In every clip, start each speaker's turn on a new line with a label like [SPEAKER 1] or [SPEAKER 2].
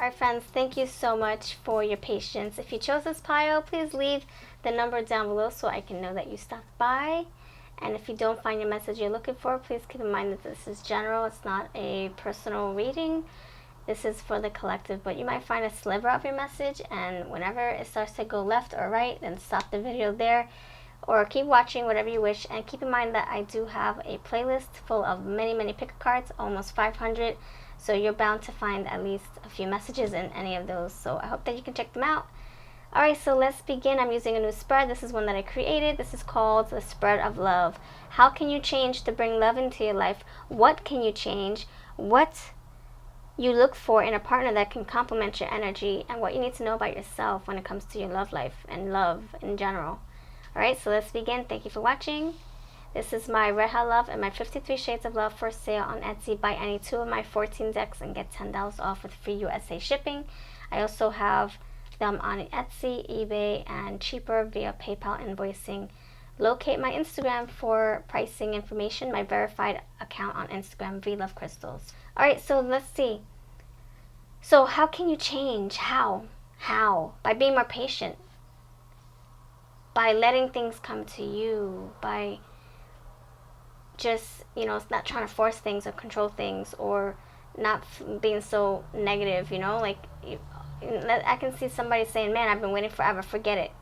[SPEAKER 1] Alright friends, thank you so much for your patience. If you chose this pile, please leave the number down below so I can know that you stopped by. And if you don't find your message you're looking for, please keep in mind that this is general. It's not a personal reading. This is for the collective, but you might find a sliver of your message, and whenever it starts to go left or right, then stop the video there or keep watching, whatever you wish. And keep in mind that I do have a playlist full of many pick cards, almost 500. So you're bound to find at least a few messages in any of those. So I hope that you can check them out. Alright, so let's begin. I'm using a new spread. This is one that I created. This is called the Spread of Love. How can you change to bring love into your life? What can you change? What you look for in a partner that can complement your energy, and what you need to know about yourself when it comes to your love life and love in general. Alright, so let's begin. Thank you for watching. This is my Red Hot Love and my 53 Shades of Love for sale on Etsy. Buy any 2 of my 14 decks and get $10 off with free USA shipping. I also have them on Etsy, eBay, and cheaper via PayPal invoicing. Locate my Instagram for pricing information, my verified account on Instagram, Vlovecrystals. Alright, so let's see. So how can you change? How? By being more patient. By letting things come to you. By just, not trying to force things or control things, or not being so negative, like, I can see somebody saying, man, I've been waiting forever, forget it,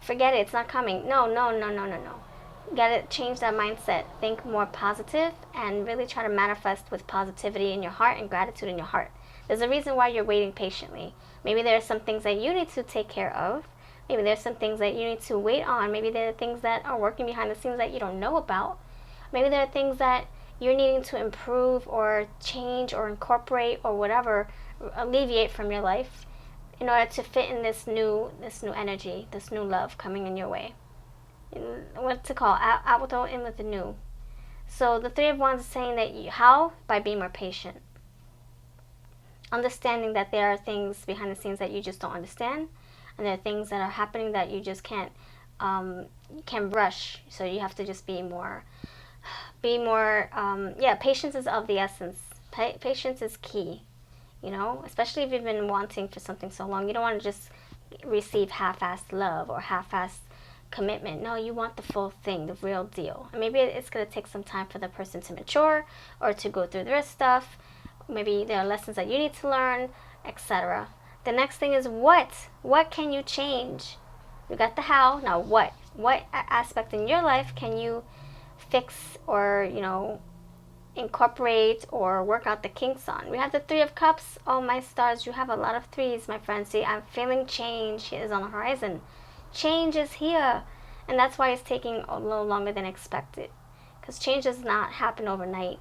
[SPEAKER 1] it's not coming. No. You gotta change that mindset. Think more positive and really try to manifest with positivity in your heart and gratitude in your heart. There's a reason why you're waiting patiently. Maybe there are some things that you need to take care of. Maybe there's some things that you need to wait on. Maybe there are things that are working behind the scenes that you don't know about. Maybe there are things that you're needing to improve or change or incorporate or whatever, alleviate from your life in order to fit in this new energy, this new love coming in your way. What's it called? Out with the old, in with the new. So the Three of Wands is saying that how? By being more patient. Understanding that there are things behind the scenes that you just don't understand, and there are things that are happening that you just can't brush. So you have to just be more, patience is of the essence. Patience is key, especially if you've been wanting for something so long. You don't want to just receive half-assed love or half-assed commitment. No, you want the full thing, the real deal. And maybe it's going to take some time for the person to mature or to go through their stuff. Maybe there are lessons that you need to learn, etc. The next thing is what? What can you change? You got the how. Now what? What aspect in your life can you fix or, incorporate or work out the kinks on? We have the Three of Cups. Oh, my stars, you have a lot of threes, my friends. See, I'm feeling change is on the horizon. Change is here. And that's why it's taking a little longer than expected. Because change does not happen overnight.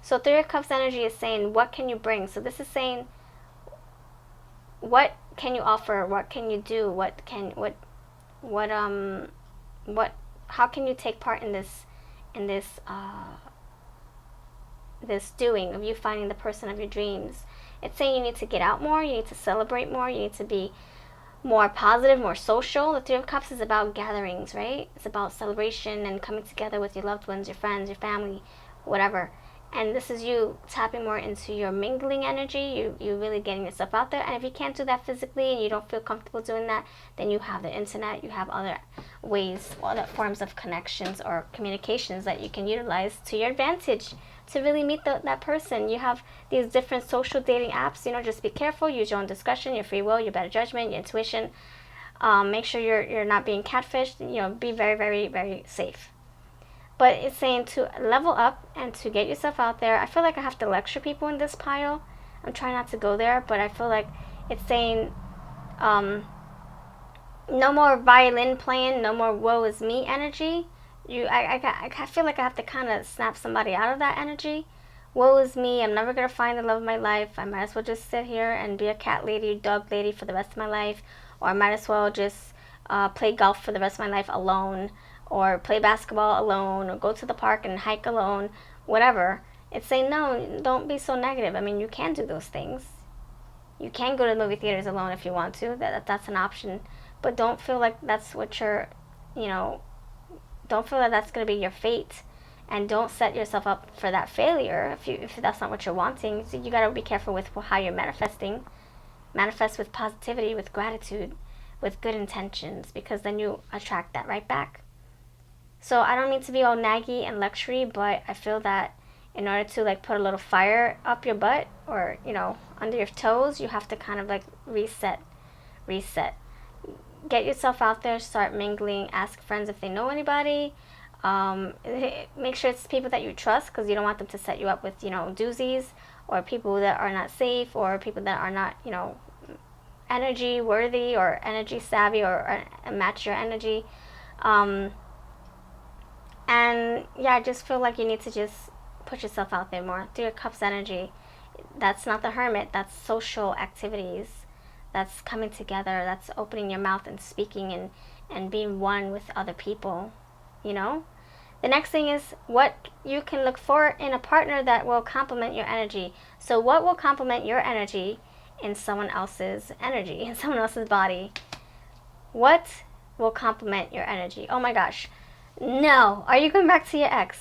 [SPEAKER 1] So Three of Cups energy is saying, what can you bring? So this is saying, what can you offer? What can you do? How can you take part in this doing of you finding the person of your dreams? It's saying you need to get out more, you need to celebrate more, you need to be more positive, more social. The Three of Cups is about gatherings, right? It's about celebration and coming together with your loved ones, your friends, your family, whatever. And this is you tapping more into your mingling energy. You really getting yourself out there. And if you can't do that physically and you don't feel comfortable doing that, then you have the internet. You have other ways, other forms of connections or communications that you can utilize to your advantage to really meet that person. You have these different social dating apps. Just be careful. Use your own discretion, your free will, your better judgment, your intuition. Make sure you're not being catfished. Be very, very, very safe. But it's saying to level up and to get yourself out there. I feel like I have to lecture people in this pile. I'm trying not to go there, but I feel like it's saying no more violin playing, no more woe is me energy. I feel like I have to kind of snap somebody out of that energy. Woe is me, I'm never going to find the love of my life. I might as well just sit here and be a cat lady, dog lady for the rest of my life. Or I might as well just play golf for the rest of my life alone. Or play basketball alone, or go to the park and hike alone, whatever. It's saying, no, don't be so negative. I mean, you can do those things. You can go to the movie theaters alone if you want to. That's an option. But don't feel like that's what you're, don't feel that that's going to be your fate. and don't set yourself up for that failure if that's not what you're wanting. So you got to be careful with how you're manifesting. Manifest with positivity, with gratitude, with good intentions, because then you attract that right back. So I don't mean to be all naggy and luxury, but I feel that in order to like put a little fire up your butt, or under your toes, you have to kind of like reset. Get yourself out there, start mingling, ask friends if they know anybody. Make sure it's people that you trust, because you don't want them to set you up with doozies, or people that are not safe, or people that are not energy worthy or energy savvy, or match your energy. And yeah, I just feel like you need to just put yourself out there more. Do your cups energy. That's not the hermit. That's social activities. That's coming together. That's opening your mouth and speaking and being one with other people. The next thing is what you can look for in a partner that will complement your energy. So what will complement your energy in someone else's energy, in someone else's body? What will complement your energy? Oh my gosh. No. Are you going back to your ex?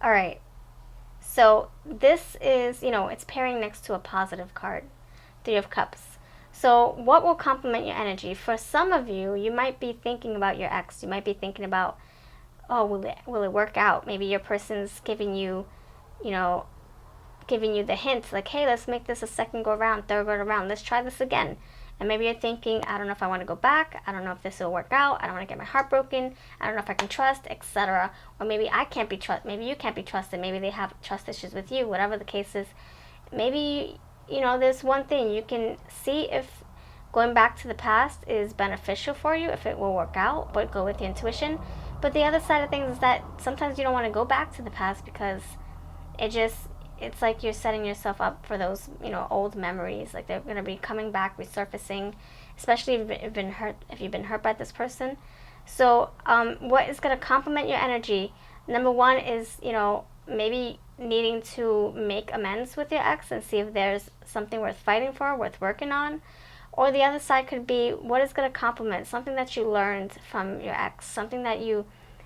[SPEAKER 1] All right. So this is, it's pairing next to a positive card, 3 of Cups. So what will complement your energy? For some of you, you might be thinking about your ex. You might be thinking about, oh, will it work out? Maybe your person's giving you the hint, like, hey, let's make this a second go around, third go around. Let's try this again. And maybe you're thinking, I don't know if I want to go back. I don't know if this will work out. I don't want to get my heart broken. I don't know if I can trust, etc. Or maybe I can't be trusted. Maybe you can't be trusted. Maybe they have trust issues with you. Whatever the case is, maybe, there's one thing. You can see if going back to the past is beneficial for you, if it will work out, but go with your intuition. But the other side of things is that sometimes you don't want to go back to the past, because it's like you're setting yourself up for those, old memories. Like they're going to be coming back, resurfacing, especially if you've been hurt by this person. So what is going to complement your energy? Number one is, maybe needing to make amends with your ex and see if there's something worth fighting for, worth working on. Or the other side could be, what is going to complement something that you learned from your ex, something that you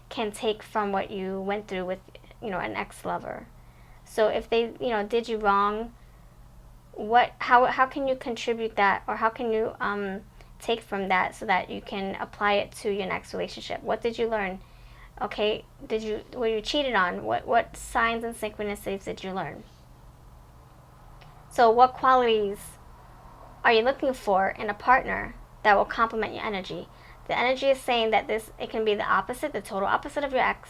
[SPEAKER 1] can take from what you went through with, an ex-lover. So if they, did you wrong, how can you contribute that, or how can you take from that so that you can apply it to your next relationship? What did you learn? Okay, were you cheated on? What signs and synchronicities did you learn? So what qualities are you looking for in a partner that will complement your energy? The energy is saying that it can be the opposite, the total opposite of your ex.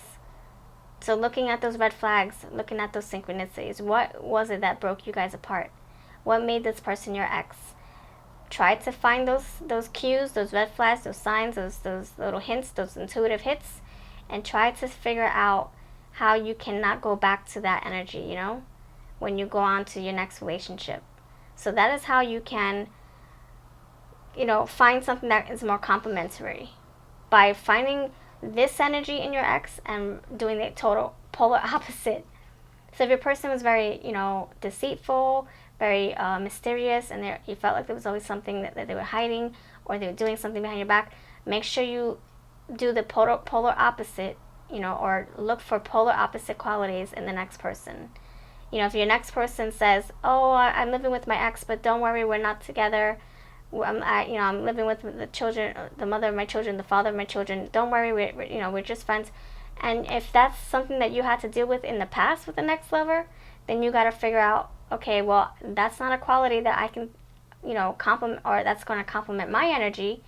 [SPEAKER 1] So looking at those red flags, looking at those synchronicities, what was it that broke you guys apart? What made this person your ex? Try to find those cues, those red flags, those signs, those little hints, those intuitive hits, and try to figure out how you cannot go back to that energy, when you go on to your next relationship. So that is how you can, find something that is more complementary, by finding this energy in your ex and doing the total polar opposite. So if your person was very, deceitful, very mysterious, and you felt like there was always something that they were hiding, or they were doing something behind your back, make sure you do the polar opposite, or look for polar opposite qualities in the next person. If your next person says, oh, I'm living with my ex, but don't worry, we're not together. I'm living with the children, the mother of my children, the father of my children. Don't worry, we're just friends. And if that's something that you had to deal with in the past with the next lover, then you got to figure out, okay, well, that's not a quality that I can, complement, or that's going to complement my energy.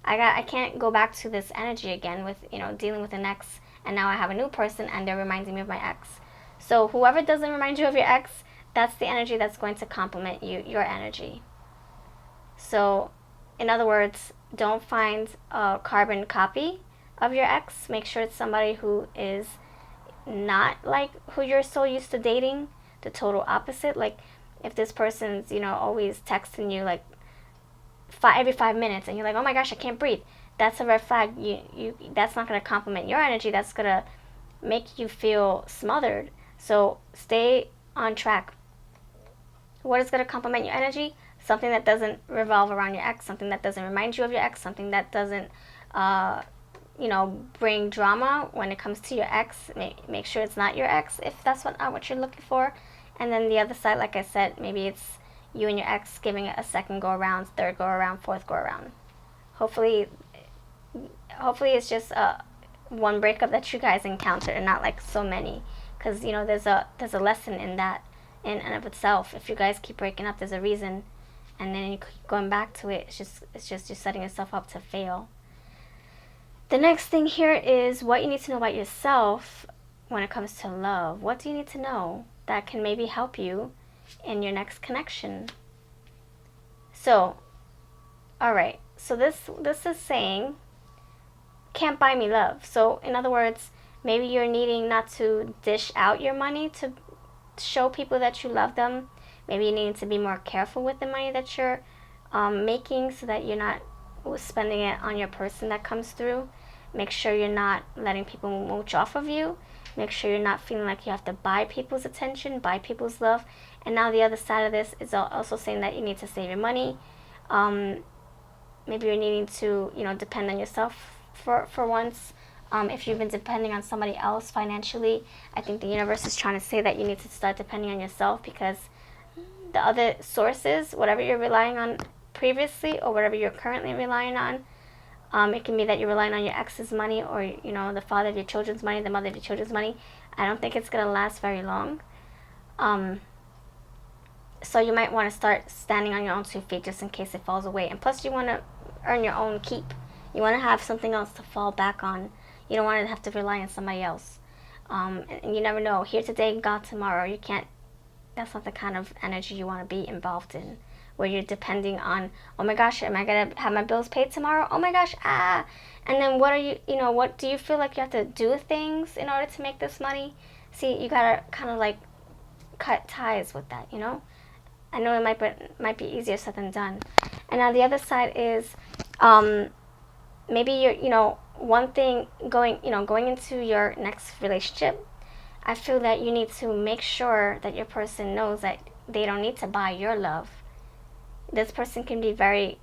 [SPEAKER 1] I can't go back to this energy again with, dealing with an ex, and now I have a new person and they're reminding me of my ex. So whoever doesn't remind you of your ex, that's the energy that's going to complement your energy. So, in other words, don't find a carbon copy of your ex. Make sure it's somebody who is not like who you're so used to dating, the total opposite. Like, if this person's, always texting you like every 5 minutes, and you're like, oh my gosh, I can't breathe. That's a red flag. That's not going to complement your energy. That's going to make you feel smothered. So stay on track. What is going to complement your energy? Something that doesn't revolve around your ex, something that doesn't remind you of your ex, something that doesn't you know, bring drama when it comes to your ex. Make sure it's not your ex if that's not what you're looking for. And then the other side, like I said, maybe it's you and your ex giving it a second go around, third go around, fourth go around. Hopefully it's just one breakup that you guys encounter and not like so many, because you know there's a lesson in that in and of itself. If you guys keep breaking up, there's a reason, and then you keep going back to it. It's just you're setting yourself up to fail. The next thing here is what you need to know about yourself when it comes to love. What do you need to know that can maybe help you in your next connection? So, all right. So this is saying, can't buy me love. So in other words, maybe you're needing not to dish out your money to show people that you love them. Maybe you need to be more careful with the money that you're making, so that you're not spending it on your person that comes through. Make sure you're not letting people mooch off of you. Make sure you're not feeling like you have to buy people's attention, buy people's love. And now the other side of this is also saying that you need to save your money. Maybe you're needing to, you know, depend on yourself for once. If you've been depending on somebody else financially, I think the universe is trying to say that you need to start depending on yourself, because the other sources, whatever you're relying on previously or whatever you're currently relying on, it can be that you're relying on your ex's money, or you know, the father of your children's money, the mother of your children's money. I don't think it's gonna last very long. So you might want to start standing on your own 2 feet just in case it falls away. And plus, you want to earn your own keep. You want to have something else to fall back on. You don't want to have to rely on somebody else. And you never know. Here today, gone tomorrow. You can't. That's not the kind of energy you want to be involved in, where you're depending on, oh my gosh, am I going to have my bills paid tomorrow? Oh my gosh, And then what do you feel like you have to do things in order to make this money? See, you got to kind of like cut ties with that, you know? I know it might be easier said than done. And now the other side is, maybe you're, one thing going into your next relationship, I feel that you need to make sure that your person knows that they don't need to buy your love. This person can be very,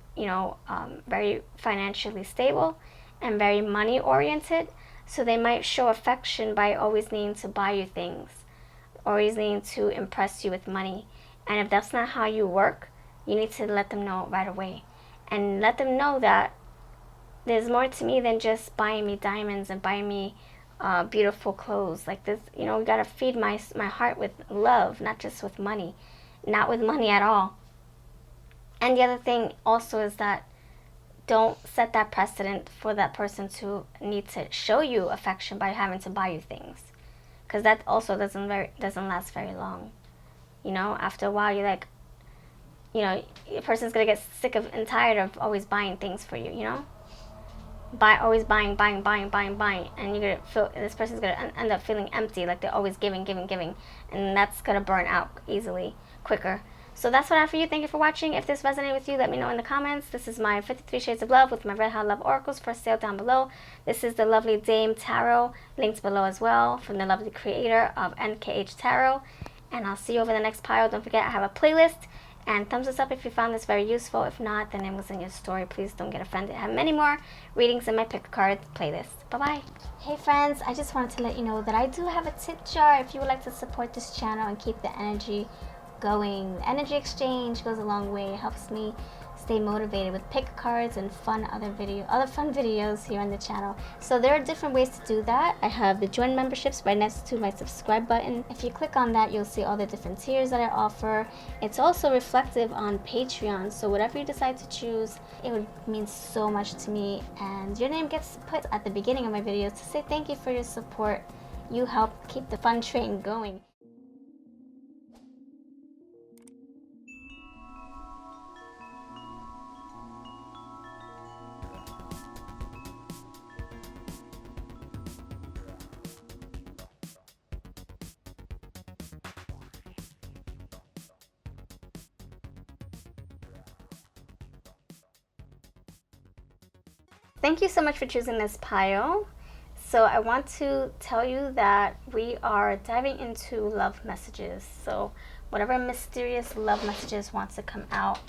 [SPEAKER 1] very financially stable and very money oriented. So they might show affection by always needing to buy you things, always needing to impress you with money. And if that's not how you work, you need to let them know right away. And let them know that there's more to me than just buying me diamonds and buying me beautiful clothes. Like this, we gotta feed my heart with love, not just with money. Not with money at all. And the other thing also is that don't set that precedent for that person to need to show you affection by having to buy you things. Because that also doesn't last very long. After a while, you're like, a person's going to get sick of and tired of always buying things for you, always buying. And you're going to feel, this person's going to end up feeling empty, like they're always giving. And that's going to burn out easily, quicker. So that's what I have for you. Thank you for watching. If this resonated with you, let me know in the comments. This is my 53 Shades of Love with my Red Hot Love Oracles for sale down below. This is the lovely Dame Tarot, linked below as well, from the lovely creator of NKH Tarot. And I'll see you over the next pile. Don't forget, I have a playlist. And thumbs us up if you found this very useful. If not, then it was in your story. Please don't get offended. I have many more readings in my pick cards playlist. Bye-bye. Hey friends, I just wanted to let you know that I do have a tip jar if you would like to support this channel and keep the energy going. The energy exchange goes a long way. It helps me stay motivated with pick cards and other fun videos here on the channel. So there are different ways to do that. I have the join memberships right next to my subscribe button. If you click on that, you'll see all the different tiers that I offer. It's also reflective on Patreon, so whatever you decide to choose, it would mean so much to me, and your name gets put at the beginning of my videos to say thank you for your support. You help keep the fun train going. Thank you so much for choosing this pile. So I want to tell you that we are diving into love messages. So whatever mysterious love messages wants to come out,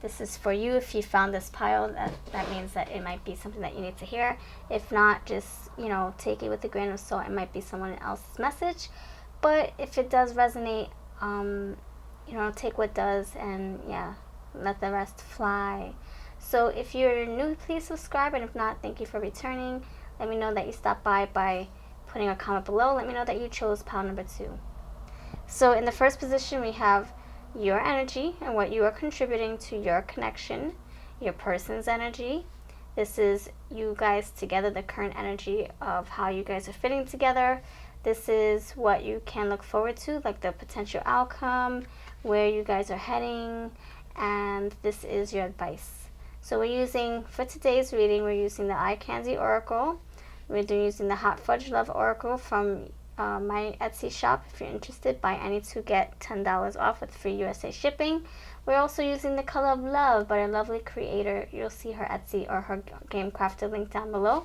[SPEAKER 1] this is for you. If you found this pile, that means that it might be something that you need to hear. If not, just, you know, take it with a grain of salt. It might be someone else's message. But if it does resonate, you know, take what does, and yeah, let the rest fly. So if you're new, please subscribe, and if not, thank you for returning. Let me know that you stopped by putting a comment below. Let me know that you chose pile number 2. So in the first position, we have your energy and what you are contributing to your connection, your person's energy. This is you guys together, the current energy of how you guys are fitting together. This is what you can look forward to, like the potential outcome, where you guys are heading, and this is your advice. So we're using, for today's reading, we're using the Eye Candy Oracle. We're using the Hot Fudge Love Oracle from my Etsy shop. If you're interested, buy any 2, get $10 off with free USA shipping. We're also using the Color of Love by a lovely creator. You'll see her Etsy or her Game Crafted link down below.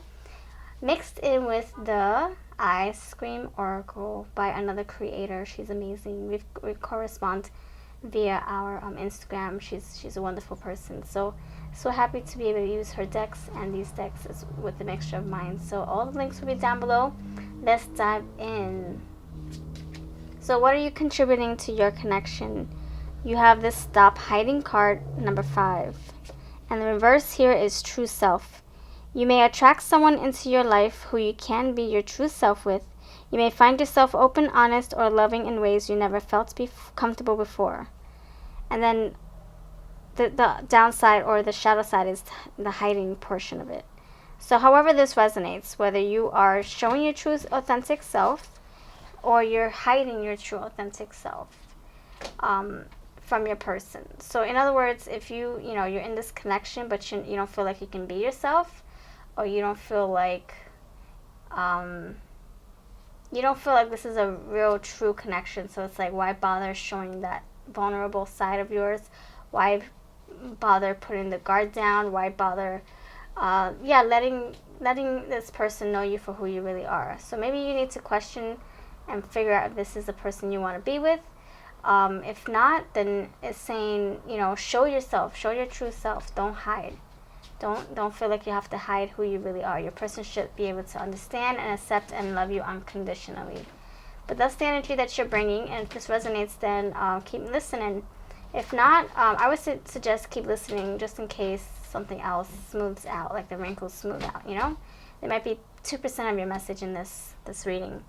[SPEAKER 1] Mixed in with the Ice Cream Oracle by another creator. She's amazing. We correspond via our Instagram. She's a wonderful person. So happy to be able to use her decks and these decks with the mixture of mine. So all the links will be down below. Let's dive in. So what are you contributing to your connection? You have this Stop Hiding card, number 5. And the reverse here is True Self. You may attract someone into your life who you can be your true self with. You may find yourself open, honest, or loving in ways you never felt comfortable before. And then the downside or the shadow side is the hiding portion of it. So however this resonates, whether you are showing your true authentic self or you're hiding your true authentic self from your person. So in other words, if you're in this connection but you don't feel like you can be yourself, or you don't feel like this is a real true connection, so it's like, why bother showing that vulnerable side of yours? Why bother putting the guard down? Why bother letting this person know you for who you really are? So maybe you need to question and figure out if this is the person you want to be with. If not, then it's saying, show yourself, show your true self. Don't hide. Don't feel like you have to hide who you really are. Your person should be able to understand and accept and love you unconditionally. But that's the energy that you're bringing, and if this resonates, then keep listening. If not, I would suggest keep listening just in case something else smooths out, like the wrinkles smooth out, There might be 2% of your message in this reading.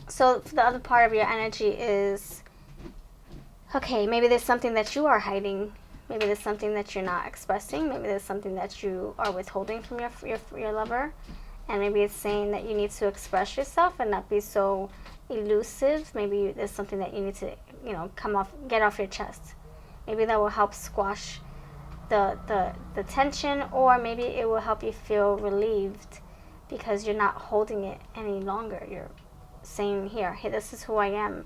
[SPEAKER 1] So the other part of your energy is, okay, maybe there's something that you are hiding. Maybe there's something that you're not expressing. Maybe there's something that you are withholding from your lover. And maybe it's saying that you need to express yourself and not be so elusive. Maybe there's something that you need to, get off your chest. Maybe that will help squash the tension, or maybe it will help you feel relieved because you're not holding it any longer. You're saying, hey, this is who I am,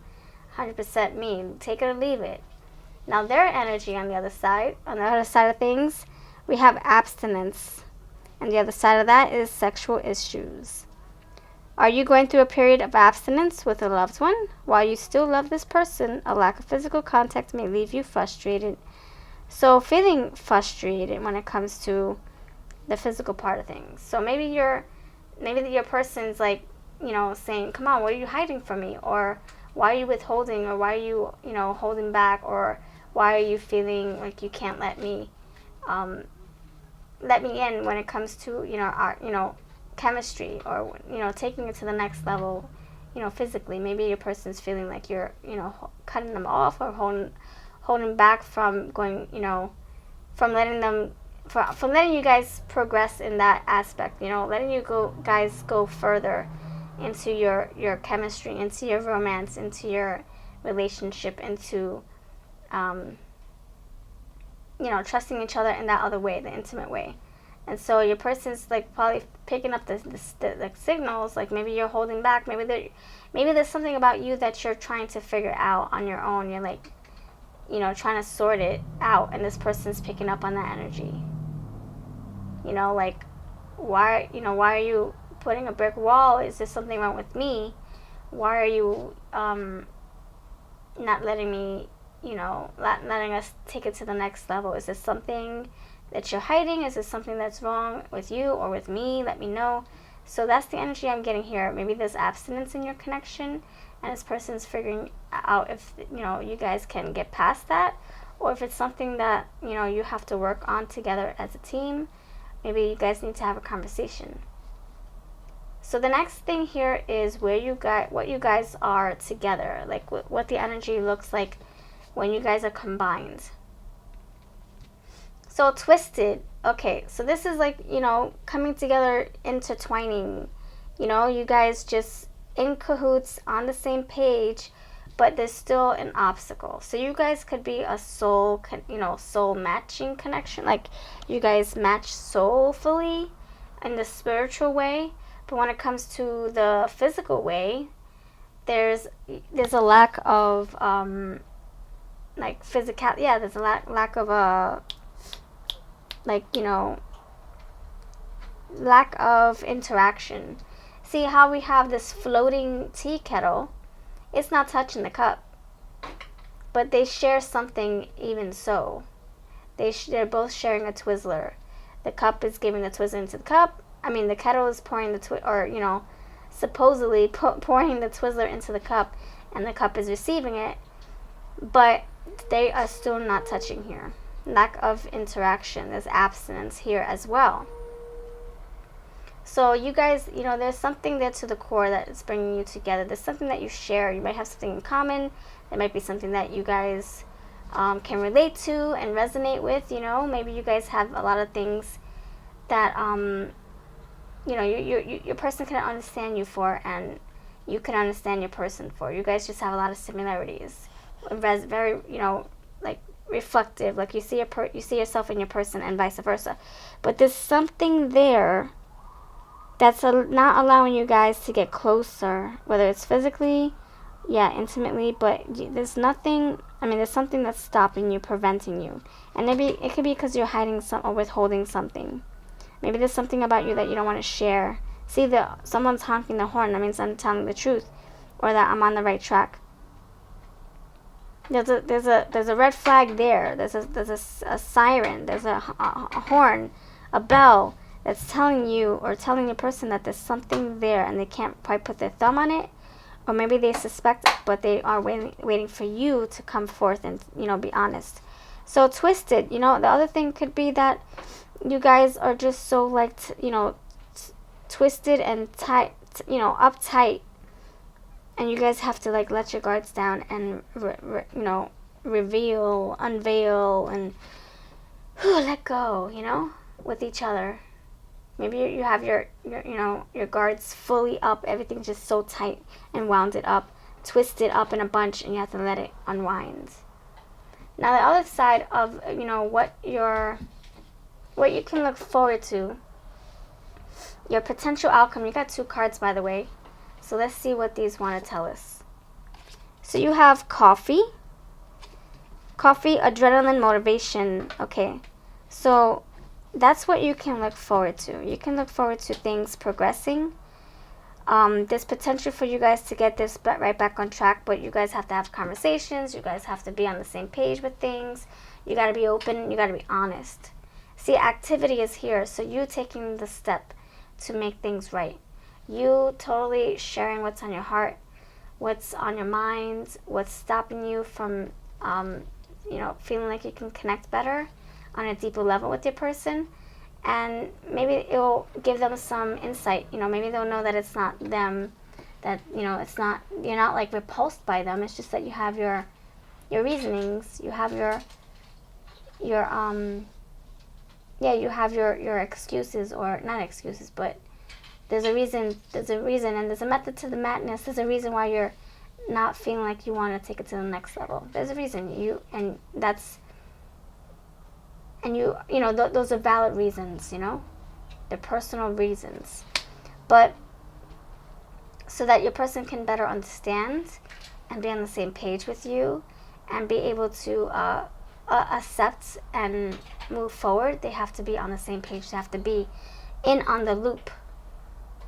[SPEAKER 1] 100% me. Take it or leave it. Now their energy on the other side of things, we have abstinence. And the other side of that is sexual issues. Are you going through a period of abstinence with a loved one? While you still love this person, a lack of physical contact may leave you frustrated. So feeling frustrated when it comes to the physical part of things. So maybe your person's like, saying, come on, what are you hiding from me? Or why are you withholding? Or why are you, holding back? Or why are you feeling like you can't let me in when it comes to, our, chemistry, or, taking it to the next level, physically. Maybe your person's feeling like you're, cutting them off or holding back from going, from letting you guys progress in that aspect, letting you guys go further into your chemistry, into your romance, into your relationship, into, trusting each other in that other way, the intimate way. And so your person's like probably picking up the signals, like maybe you're holding back, maybe there's something about you that you're trying to figure out on your own. You're like, trying to sort it out, and this person's picking up on that energy. Like, why are you putting a brick wall? Is there something wrong with me? Why are you not letting me you know, letting us take it to the next level? Is this something that you're hiding? Is this something that's wrong with you or with me? Let me know. So that's the energy I'm getting here. Maybe there's abstinence in your connection, and this person's figuring out if, you know, you guys can get past that, or if it's something that, you know, you have to work on together as a team. Maybe you guys need to have a conversation. So the next thing here is what you guys are together, like what the energy looks like when you guys are combined. So twisted. Okay, so this is like, you know, coming together, intertwining. You know, you guys just in cahoots, on the same page, but there's still an obstacle. So you guys could be a soul, you know, soul matching connection. Like you guys match soulfully in the spiritual way, but when it comes to the physical way, there's a lack of like physical. Yeah, there's a lack of like, you know, lack of interaction. See how we have this floating tea kettle? It's not touching the cup, but they share something even so. They're both sharing a Twizzler. The cup is giving the Twizzler into the cup. I mean, the kettle is pouring or, you know, supposedly pouring the Twizzler into the cup, and the cup is receiving it, but they are still not touching here. Lack of interaction. There's abstinence here as well. So you guys, you know, there's something there to the core that is bringing you together. There's something that you share. You might have something in common. There might be something that you guys can relate to and resonate with. You know, maybe you guys have a lot of things that you know, your person can understand you for, and you can understand your person for. You guys just have a lot of similarities. Very, you know, like reflective. Like you see you see yourself in your person, and vice versa. But there's something there that's not allowing you guys to get closer, whether it's physically, yeah, intimately, but there's nothing, I mean, there's something that's stopping you, preventing you. And maybe it could be because you're hiding or withholding something. Maybe there's something about you that you don't want to share. See, someone's honking the horn, that means I'm telling the truth, or that I'm on the right track. There's a red flag there. There's a siren. There's a horn, a bell, that's telling you or telling your person that there's something there, and they can't quite put their thumb on it, or maybe they suspect it, but they are waiting for you to come forth and, you know, be honest. So twisted, you know, the other thing could be that you guys are just so, like, you know, twisted and tight, you know, uptight, and you guys have to, like, let your guards down and you know, unveil, and let go, you know, with each other. Maybe you have your you know, your guards fully up, everything's just so tight and wounded up, twisted up in a bunch, and you have to let it unwind. Now the other side of, you know, what you can look forward to, your potential outcome. You got 2 cards, by the way, so let's see what these want to tell us. So you have coffee, adrenaline, motivation. Okay, so that's what you can look forward to. You can look forward to things progressing. There's potential for you guys to get this right back on track, but you guys have to have conversations. You guys have to be on the same page with things. You got to be open. You got to be honest. See, activity is here, so you taking the step to make things right. You totally sharing what's on your heart, what's on your mind, what's stopping you from, you know, feeling like you can connect better on a deeper level with your person, and maybe it will give them some insight. You know, maybe they'll know that it's not them, that, you know, it's not, you're not like repulsed by them. It's just that you have your reasonings, you have your you have your excuses, or not excuses, but there's a reason, and there's a method to the madness. There's a reason why you're not feeling like you want to take it to the next level. There's a reason, you know, those are valid reasons, you know, they're personal reasons, but so that your person can better understand and be on the same page with you and be able to accept and move forward, they have to be on the same page. They have to be in on the loop.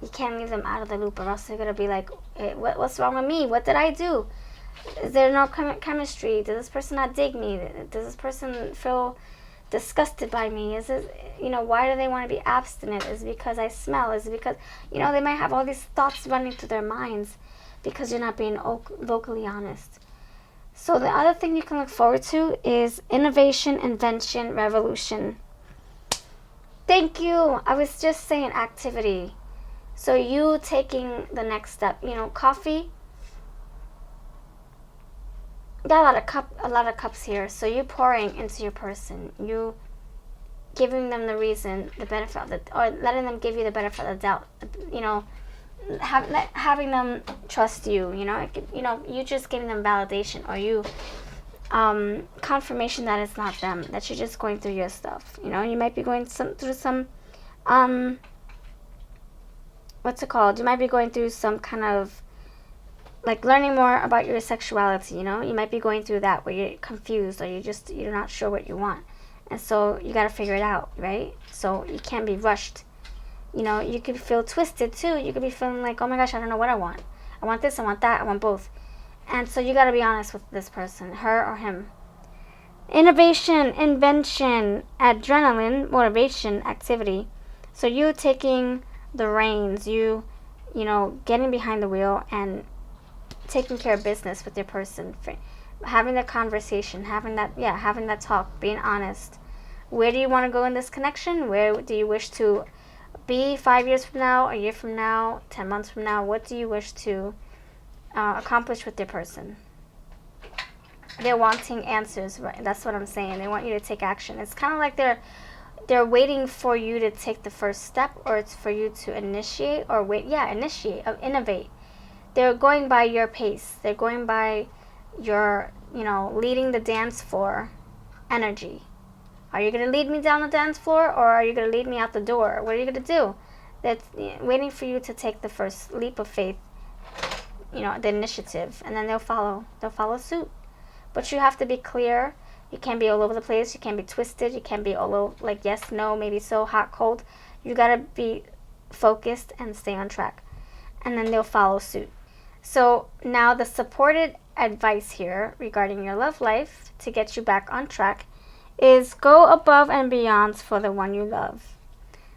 [SPEAKER 1] You can't leave them out of the loop, or else they're going to be like, hey, what's wrong with me? What did I do? Is there no chemistry? Does this person not dig me? Does this person feel disgusted by me? Is it, why do they want to be abstinent? Is it because I smell? Is it because, they might have all these thoughts running through their minds because you're not being vocally honest. So the other thing you can look forward to is innovation, invention, revolution. Thank you. I was just saying activity. So you taking the next step. Coffee. Got a lot of cups here. So you pouring into your person. You giving them the reason, the benefit of or letting them give you the benefit of the doubt. Having them trust you. You just giving them validation, or you confirmation that it's not them, that you're just going through your stuff. You might be going through some what's it called? You might be going through some kind of like learning more about your sexuality. You might be going through that where you're confused, or you're not sure what you want, and so you got to figure it out, right? So you can't be rushed. You could feel twisted too. You could be feeling like, oh my gosh, I don't know what I want. I want this, I want that, I want both. And so you got to be honest with this person, her or him. Innovation, invention, adrenaline, motivation, activity. So you taking the reins, you getting behind the wheel and taking care of business with your person, having that conversation, having that talk, being honest. Where do you want to go in this connection? Where do you wish to be 5 years from now, a year from now, 10 months from now? What do you wish to accomplish with your person? They're wanting answers, right? That's what I'm saying. They want you to take action. It's kind of like they're waiting for you to take the first step, or it's for you to initiate, or innovate. They're going by your pace. They're going by your, leading the dance floor energy. Are you going to lead me down the dance floor, or are you going to lead me out the door? What are you going to do? That's waiting for you to take the first leap of faith, the initiative, and then they'll follow suit. But you have to be clear. You can't be all over the place. You can't be twisted. You can't be all over, like yes, no, maybe so, hot, cold. You got to be focused and stay on track. And then they'll follow suit. So now the supported advice here regarding your love life to get you back on track is go above and beyond for the one you love.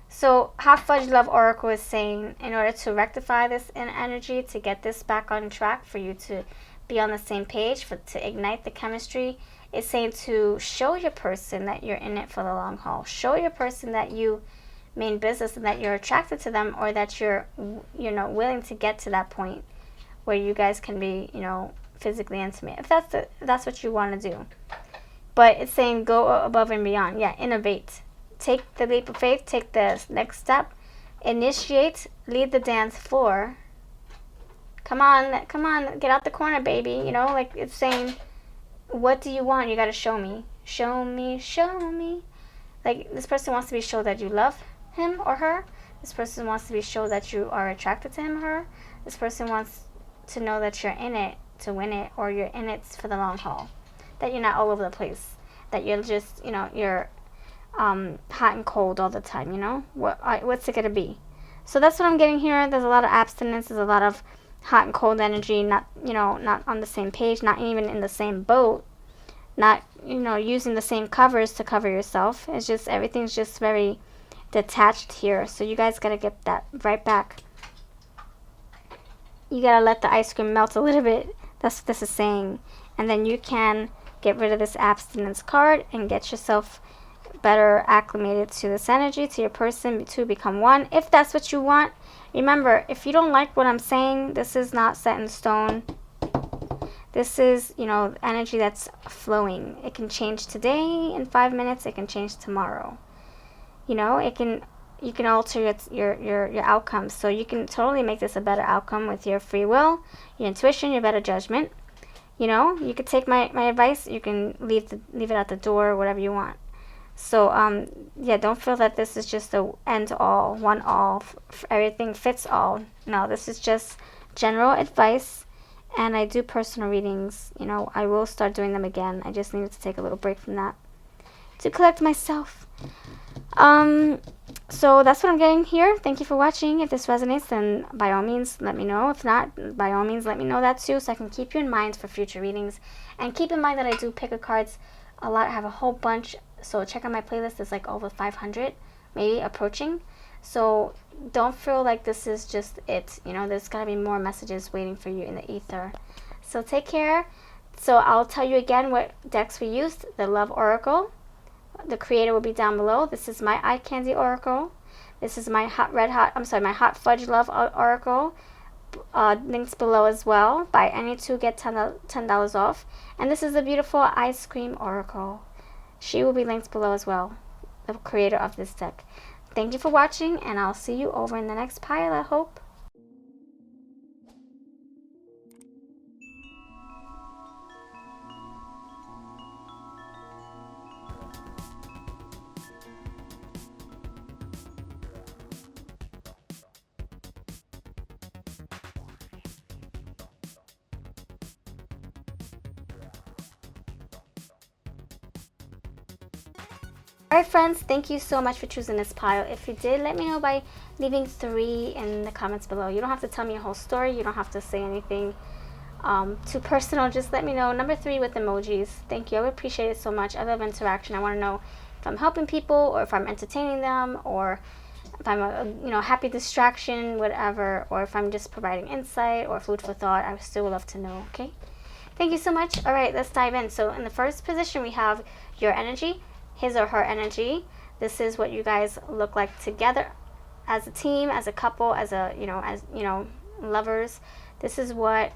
[SPEAKER 1] So Hot Fudge Love Oracle is saying, in order to rectify this energy, to get this back on track, for you to be on the same page, to ignite the chemistry, it's saying to show your person that you're in it for the long haul. Show your person that you mean business and that you're attracted to them, or that you're willing to get to that point where you guys can be physically intimate, if that's what you want to do. But it's saying go above and beyond. Yeah, innovate. Take the leap of faith. Take the next step. Initiate. Lead the dance floor. Come on. Get out the corner, baby. Like it's saying, what do you want? You got to show me. Show me. Like this person wants to be shown that you love him or her. This person wants to be shown that you are attracted to him or her. This person wants to know that you're in it to win it, or you're in it for the long haul. That you're not all over the place. That you're just, you're hot and cold all the time, What's it going to be? So that's what I'm getting here. There's a lot of abstinence. There's a lot of hot and cold energy. Not on the same page. Not even in the same boat. Not, using the same covers to cover yourself. It's just, everything's just very detached here. So you guys got to get that right back. You got to let the ice cream melt a little bit. That's what this is saying. And then you can get rid of this abstinence card and get yourself better acclimated to this energy, to your person, to become one, if that's what you want. Remember, if you don't like what I'm saying, this is not set in stone. This is, energy that's flowing. It can change today in 5 minutes. It can change tomorrow. You can alter your outcomes. So you can totally make this a better outcome with your free will, your intuition, your better judgment. You could take my advice. You can leave it at the door, whatever you want. So, don't feel that this is just a end-all, one-all, everything fits all. No, this is just general advice, and I do personal readings. I will start doing them again. I just needed to take a little break from that to collect myself. So that's what I'm getting here. Thank you for watching. If this resonates, then by all means, let me know. If not, by all means, let me know that too, so I can keep you in mind for future readings. And keep in mind that I do pick a cards a lot. I have a whole bunch. So check out my playlist. It's like over 500, maybe approaching. So don't feel like this is just it. You know, there's gotta be more messages waiting for you in the ether. So take care. So I'll tell you again what decks we used. The Love Oracle. The creator will be down below. This is my Eye Candy Oracle. This is my my Hot Fudge Love Oracle. Links below as well. Buy any two, get $10 off. And this is the beautiful Ice Cream Oracle. She will be linked below as well, the creator of this deck. Thank you for watching, and I'll see you over in the next pile, I hope. Alright friends, thank you so much for choosing this pile. If you did, let me know by leaving 3 in the comments below. You don't have to tell me a whole story. You don't have to say anything too personal. Just let me know. Number 3 with emojis. Thank you. I would appreciate it so much. I love interaction. I want to know if I'm helping people, or if I'm entertaining them, or if I'm a happy distraction, whatever, or if I'm just providing insight or food for thought. I still would love to know. Okay. Thank you so much. Alright, let's dive in. So in the first position we have your energy. His or her energy. This is what you guys look like together as a team, as a couple, as lovers. This is what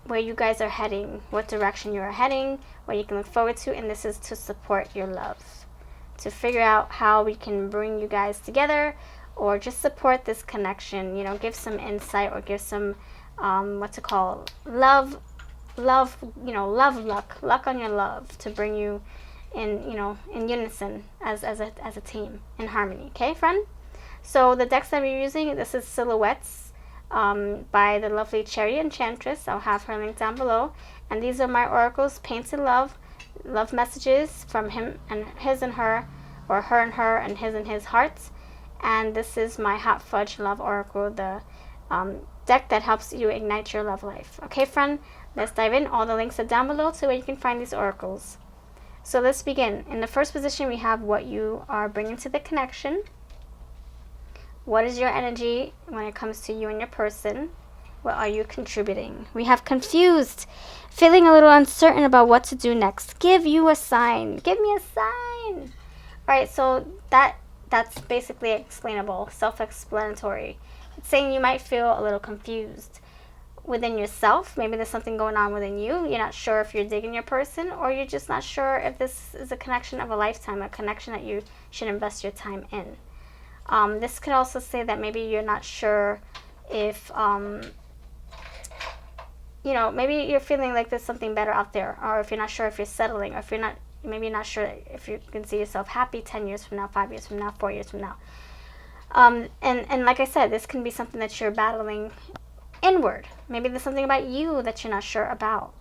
[SPEAKER 1] where you guys are heading, what direction you are heading, what you can look forward to, and this is to support your love, to figure out how we can bring you guys together, or just support this connection. Give some insight, or give some love luck on your love, to bring you in unison as a team, in harmony. Okay, friend? So the decks that we're using, this is Silhouettes by the lovely Cherry Enchantress. I'll have her link down below. And these are my oracles, Painted Love, love messages from him and his and her, or her and her, and his hearts. And this is my Hot Fudge Love Oracle, the deck that helps you ignite your love life. Okay, friend? Let's dive in. All the links are down below to where you can find these oracles. So let's begin. In the first position, we have what you are bringing to the connection. What is your energy when it comes to you and your person? What are you contributing? We have confused, feeling a little uncertain about what to do next. Give you a sign. Give me a sign. All right, so that's basically explainable, self-explanatory. It's saying you might feel a little confused within yourself. Maybe there's something going on within you. You're not sure if you're digging your person, or you're just not sure if this is a connection of a lifetime, a connection that you should invest your time in. This could also say that maybe you're not sure if, maybe you're feeling like there's something better out there, or if you're not sure if you're settling, or if you're not, maybe you're not sure if you can see yourself happy 10 years from now, 5 years from now, 4 years from now. And like I said, this can be something that you're battling inward. Maybe there's something about you that you're not sure about.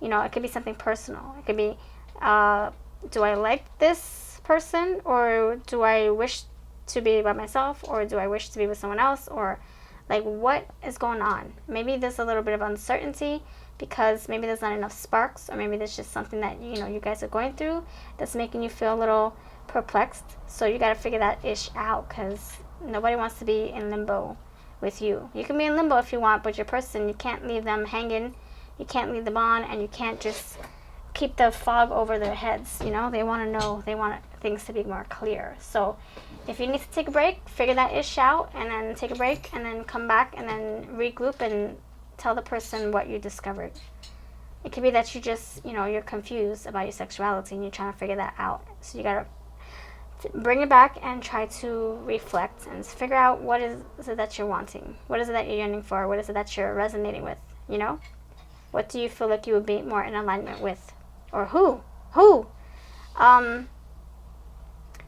[SPEAKER 1] It could be something personal. It could be, do I like this person, or do I wish to be by myself, or do I wish to be with someone else, or like, what is going on? Maybe there's a little bit of uncertainty because maybe there's not enough sparks, or maybe there's just something that you guys are going through that's making you feel a little perplexed. So you got to figure that ish out, because nobody wants to be in limbo with you. You can be in limbo if you want, but your person, you can't leave them hanging. You can't leave them on, and you can't just keep the fog over their heads. They want to know. They want things to be more clear. So if you need to take a break, figure that ish out, and then take a break, and then come back, and then regroup, and tell the person what you discovered. It could be that you just, you're confused about your sexuality, and you're trying to figure that out. So you got to bring it back and try to reflect and figure out what is it that you're wanting. What is it that you're yearning for? What is it that you're resonating with? What do you feel like you would be more in alignment with? Or who?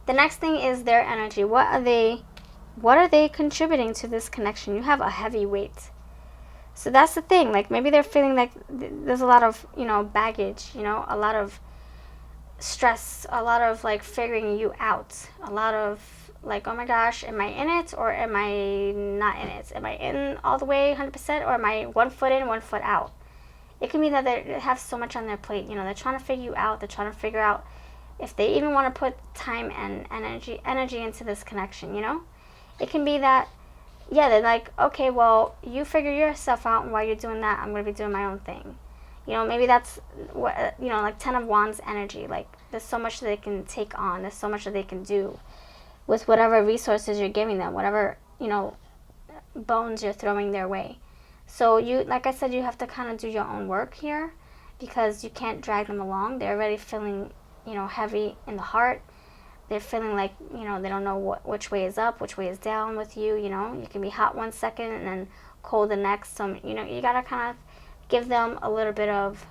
[SPEAKER 1] The next thing is their energy. What are they contributing to this connection? You have a heavy weight. So that's the thing. Like, maybe they're feeling like there's a lot of, baggage, a lot of stress, a lot of like figuring you out, a lot of like, oh my gosh, am I in it or am I not in it? Am I in all the way 100% or am I 1 foot in, 1 foot out? It can be that they have so much on their plate, you know, they're trying to figure you out, they're trying to figure out if they even want to put time and energy into this connection, you know? It can be that, yeah, they're like, okay, well, you figure yourself out, and while you're doing that, I'm going to be doing my own thing. You know, maybe that's what, you know, like 10 of Wands energy. Like, there's so much that they can take on. There's so much that they can do with whatever resources you're giving them, whatever, you know, bones you're throwing their way. So you, like I said, you have to kind of do your own work here because you can't drag them along. They're already feeling, you know, heavy in the heart. They're feeling like, you know, they don't know which way is up, which way is down with you, you know. You can be hot 1 second and then cold the next. So, you know, you got to kind of give them a little bit of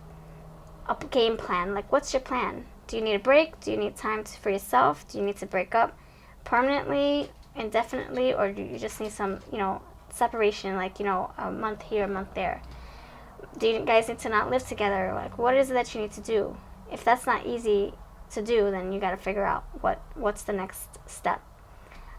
[SPEAKER 1] a game plan. Like, what's your plan? Do you need a break? Do you need time for yourself? Do you need to break up permanently, indefinitely, or do you just need some, you know, separation, like, you know, a month here, a month there? Do you guys need to not live together? Like, what is it that you need to do? If that's not easy to do, then you got to figure out what's the next step.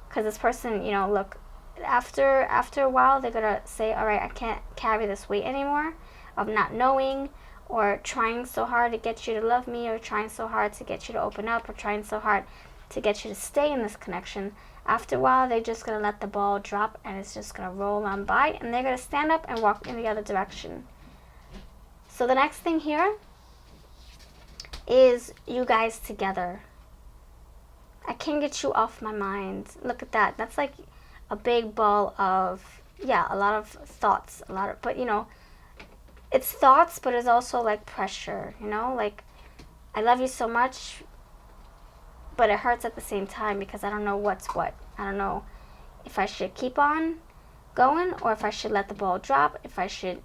[SPEAKER 1] Because this person, you know, look, after a while, they're gonna say, all right, I can't carry this weight anymore of not knowing, or trying so hard to get you to love me, or trying so hard to get you to open up, or trying so hard to get you to stay in this connection. After a while, they're just gonna let the ball drop, and it's just gonna roll on by, and they're gonna stand up and walk in the other direction. So the next thing here is you guys together. I can't get you off my mind. Look at that. That's like a big ball of, yeah, a lot of thoughts, but you know, it's thoughts, but it's also like pressure, you know, like, I love you so much, but it hurts at the same time because I don't know what's what. I don't know if I should keep on going or if I should let the ball drop, if I should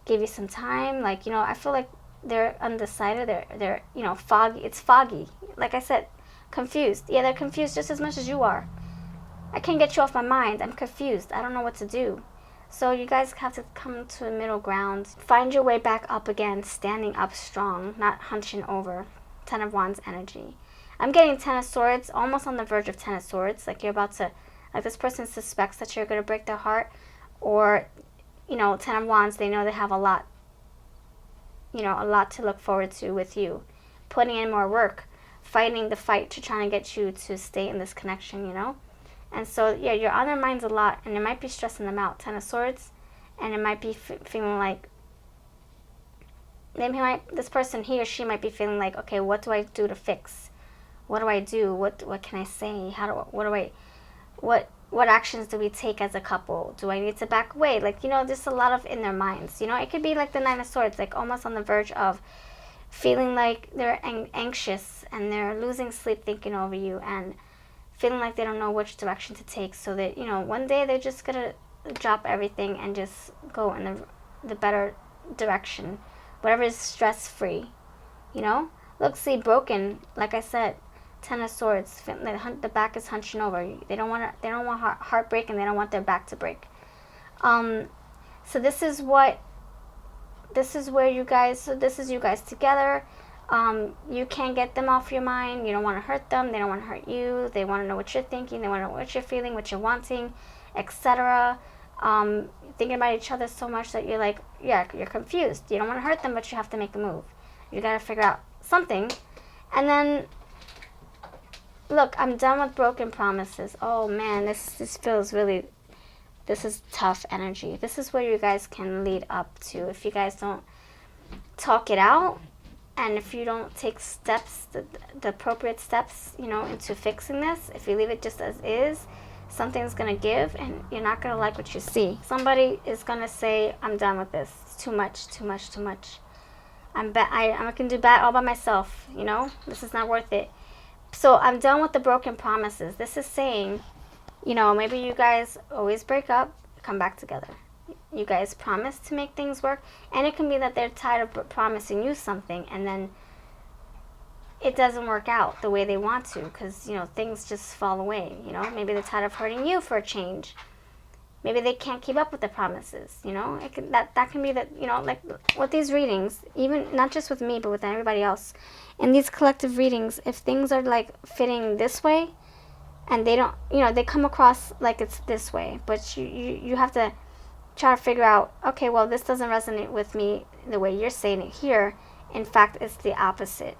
[SPEAKER 1] give you some time. Like, you know, I feel like they're undecided. They're you know, foggy. It's foggy. Like I said, confused. Yeah, they're confused just as much as you are. I can't get you off my mind. I'm confused. I don't know what to do. So you guys have to come to a middle ground. Find your way back up again, standing up strong, not hunching over. 10 of Wands energy. I'm getting 10 of Swords, almost on the verge of 10 of Swords. Like, you're about to, like, this person suspects that you're going to break their heart. Or, you know, 10 of Wands, they know they have a lot, you know, a lot to look forward to with you. Putting in more work, fighting the fight to try and get you to stay in this connection, you know. And so, yeah, you're on their minds a lot, and it might be stressing them out. 10 of Swords, and it might be feeling like, this person, he or she might be feeling like, okay, what do I do to fix? What do I do? What can I say? What actions do we take as a couple? Do I need to back away? Like, you know, there's a lot of in their minds. You know, it could be like the 9 of Swords, like almost on the verge of feeling like they're anxious and they're losing sleep thinking over you and feeling like they don't know which direction to take. So that, you know, one day they're just going to drop everything and just go in the better direction. Whatever is stress-free, you know? Look, see, broken, like I said, 10 of Swords, the back is hunching over. They don't want heartbreak, and they don't want their back to break. So this is you guys together. You can't get them off your mind. You don't want to hurt them. They don't want to hurt you. They want to know what you're thinking. They want to know what you're feeling, what you're wanting, etc. Thinking about each other so much that you're like, yeah, you're confused. You don't want to hurt them, but you have to make a move. You got to figure out something. And then, look, I'm done with broken promises. Oh, man, this feels really, this is tough energy. This is where you guys can lead up to. If you guys don't talk it out, and if you don't take steps, the appropriate steps, you know, into fixing this, if you leave it just as is, something's going to give, and you're not going to like what you see. Somebody is going to say, I'm done with this. It's too much, too much, too much. I can do bad all by myself, you know? This is not worth it. So I'm done with the broken promises. This is saying, you know, maybe you guys always break up, come back together. You guys promise to make things work. And it can be that they're tired of promising you something, and then it doesn't work out the way they want to, because, you know, things just fall away, you know. Maybe they're tired of hurting you for a change. Maybe they can't keep up with the promises, you know? That can be that, you know, like with these readings, even not just with me, but with everybody else. In these collective readings, if things are like fitting this way and they don't, you know, they come across like it's this way, but you have to try to figure out, okay, well, this doesn't resonate with me the way you're saying it here. In fact, it's the opposite.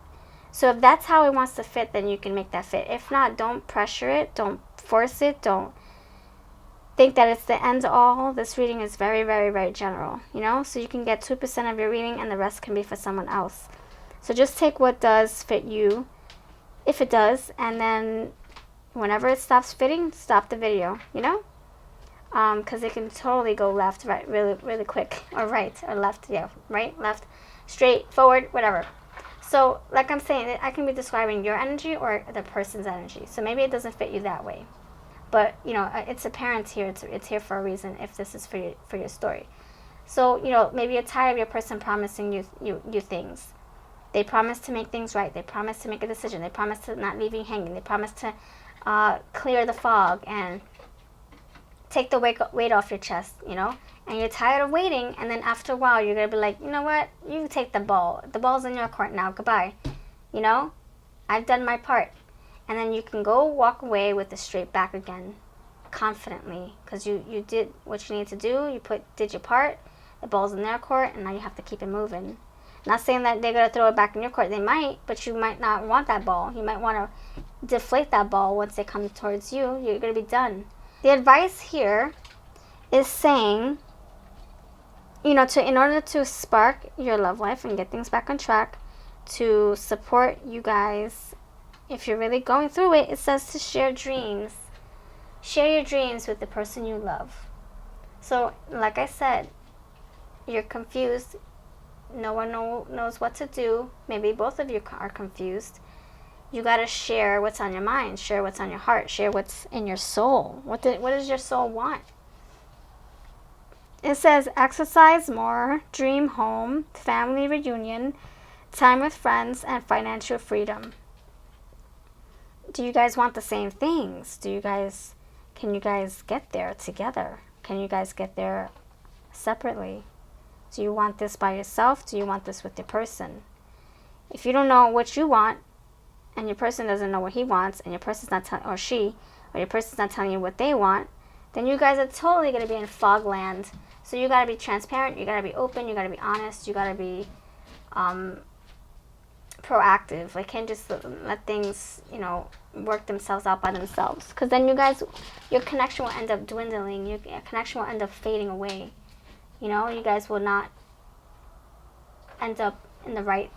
[SPEAKER 1] So if that's how it wants to fit, then you can make that fit. If not, don't pressure it. Don't force it. Don't think that it's the end all. This reading is very, very, very general, you know? So you can get 2% of your reading and the rest can be for someone else. So just take what does fit you, if it does, and then whenever it stops fitting, stop the video, you know? Because it can totally go left, right, really, really quick, or right, or left, yeah, right, left, straight, forward, whatever. So, like I'm saying, I can be describing your energy or the person's energy. So maybe it doesn't fit you that way. But, you know, it's apparent here. It's here for a reason if this is for your story. So, you know, maybe you're tired of your person promising you things. They promise to make things right. They promise to make a decision. They promise to not leave you hanging. They promise to clear the fog and take the weight off your chest, you know? And you're tired of waiting, and then after a while, you're going to be like, you know what? You take the ball. The ball's in your court now. Goodbye. You know? I've done my part. And then you can go walk away with a straight back again, confidently, because you did what you need to do. You did your part. The ball's in their court, and now you have to keep it moving. Not saying that they're going to throw it back in your court. They might, but you might not want that ball. You might want to deflate that ball once they come towards you. You're going to be done. The advice here is saying, you know, in order to spark your love life and get things back on track, to support you guys, if you're really going through it, it says to share dreams. Share your dreams with the person you love. So, like I said, you're confused. No one knows what to do. Maybe both of you are confused. You got to share what's on your mind. Share what's on your heart. Share what's in your soul. What does your soul want? It says exercise more, dream home, family reunion, time with friends, and financial freedom. Do you guys want the same things? Can you guys get there together? Can you guys get there separately? Do you want this by yourself? Do you want this with your person? If you don't know what you want, and your person doesn't know what he wants, and your person's not telling, or your person's not telling you what they want, then you guys are totally going to be in fog land. So you got to be transparent, you got to be open, you got to be honest, you got to be proactive. Like, can't just let things, you know, work themselves out by themselves. Because then your connection will end up dwindling, your connection will end up fading away. You know, you guys will not end up in the right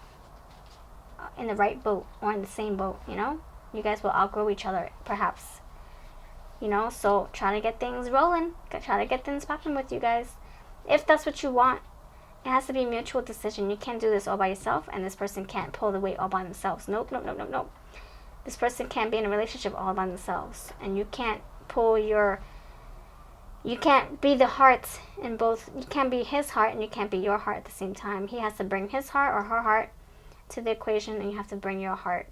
[SPEAKER 1] boat or in the same boat, you know? You guys will outgrow each other, perhaps. You know, so try to get things rolling. Try to get things popping with you guys. If that's what you want, it has to be a mutual decision. You can't do this all by yourself, and this person can't pull the weight all by themselves. Nope. This person can't be in a relationship all by themselves. And you can't you can't be the heart in both. You can't be his heart, and you can't be your heart at the same time. He has to bring his heart or her heart to the equation, and you have to bring your heart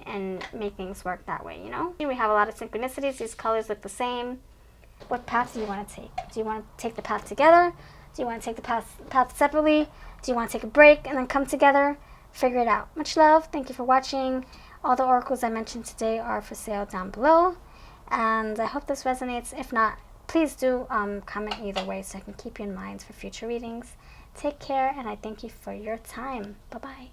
[SPEAKER 1] and make things work that way, you know? We have a lot of synchronicities. These colors look the same. What path do you want to take? Do you want to take the path together? Do you want to take the path separately? Do you want to take a break and then come together? Figure it out. Much love. Thank you for watching. All the oracles I mentioned today are for sale down below. And I hope this resonates. If not, please do comment either way so I can keep you in mind for future readings. Take care, and I thank you for your time. Bye-bye.